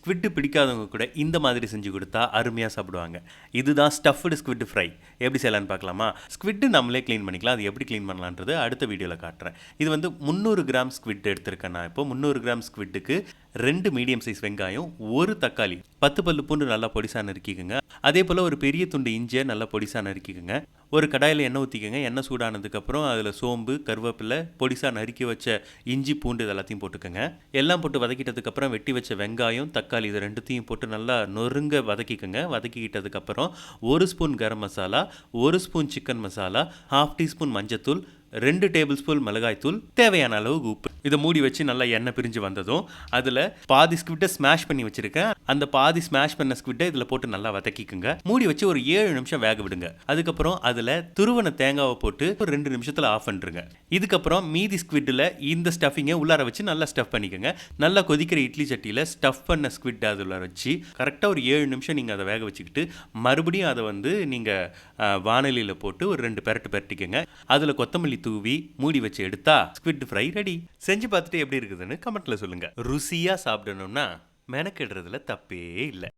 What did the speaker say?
Squid பிடிக்காதவங்க கூட இந்த மாதிரி செஞ்சு கொடுத்தா அருமையாக சாப்பிடுவாங்க. இதுதான் ஸ்டஃப்டு ஸ்குவிட் ஃப்ரை. எப்படி செய்யலான்னு பார்க்கலாமா? ஸ்குவிட் நம்மளே க்ளீன் பண்ணிக்கலாம். அது எப்படி க்ளீன் பண்ணலான்றது அடுத்த வீடியோவில் காட்டுறேன். இது வந்து 300 கிராம் ஸ்குவிட் எடுத்திருக்கேன் நான். இப்போ 300 கிராம் ஸ்குவிட்டுக்கு 2 மீடியம் சைஸ் வெங்காயம், 1 தக்காளி, 10 பல்லு பூண்டு நல்லா பொடிசா நறுக்கிக்கோங்க. அதே போல் ஒரு பெரிய துண்டு இஞ்சியை நல்லா பொடிசா நறுக்கிக்கோங்க. ஒரு கடாயில் எண்ணெய் ஊற்றிக்கோங்க. எண்ணெய் சூடானதுக்கப்புறம் அதில் சோம்பு, கருவேப்பிலை, பொடிசா நறுக்கி வச்ச இஞ்சி, பூண்டு இது எல்லாத்தையும் போட்டுக்கோங்க. எல்லாம் போட்டு வதக்கிட்டதுக்கப்புறம் வெட்டி வச்ச வெங்காயம், தக்காளி இது ரெண்டுத்தையும் போட்டு நல்லா நொறுங்க வதக்கிக்கோங்க. வதக்கிக்கிட்டதுக்கப்புறம் 1 spoon garam masala, 1 spoon chicken masala, 1/2 teaspoon மஞ்சத்தூள், 2 டேபிள் ஸ்பூன் மிளகாய்த்தூள், தேவையான அளவு உப்பு. இதை மூடி வச்சு நல்லா எண்ணெய் பிரிஞ்சு வந்ததும் அதில் பாதி ஸ்குவிட்டை ஸ்மாஷ் பண்ணி வச்சிருக்கேன். அந்த பாதி ஸ்மாஷ் பண்ண ஸ்குவிட்டை இதில் போட்டு நல்லா வதக்கிக்குங்க. மூடி வச்சு ஒரு 7 நிமிஷம் வேக விடுங்க. அதுக்கப்புறம் அதில் துருவன தேங்காவை போட்டு ஒரு 2 நிமிஷத்தில் ஆஃப் பண்ணிருங்க. இதுக்கப்புறம் மீதி ஸ்குவிட்டில் இந்த ஸ்டஃபிங்கை உள்ளார வச்சு நல்லா ஸ்டஃப் பண்ணிக்கோங்க. நல்லா கொதிக்கிற இட்லி சட்டியில் ஸ்டஃப் பண்ண ஸ்குவிட் அதில் வச்சு கரெக்டாக ஒரு 7 நிமிஷம் நீங்கள் அதை வேக வச்சுக்கிட்டு மறுபடியும் அதை வந்து நீங்கள் வானலியில் போட்டு ஒரு 2 பெரட்டு பெரட்டிக்கோங்க. அதில் கொத்தமல்லி தூவி மூடி வச்சு எடுத்தா ஸ்குவிட் ஃப்ரை ரெடி. செஞ்சு பார்த்துட்டு எப்படி இருக்குதுன்னு கமெண்ட்ல சொல்லுங்க. ருசியா சாப்பிடணும்னா மெனக்கெடுறதுல தப்பே இல்லை.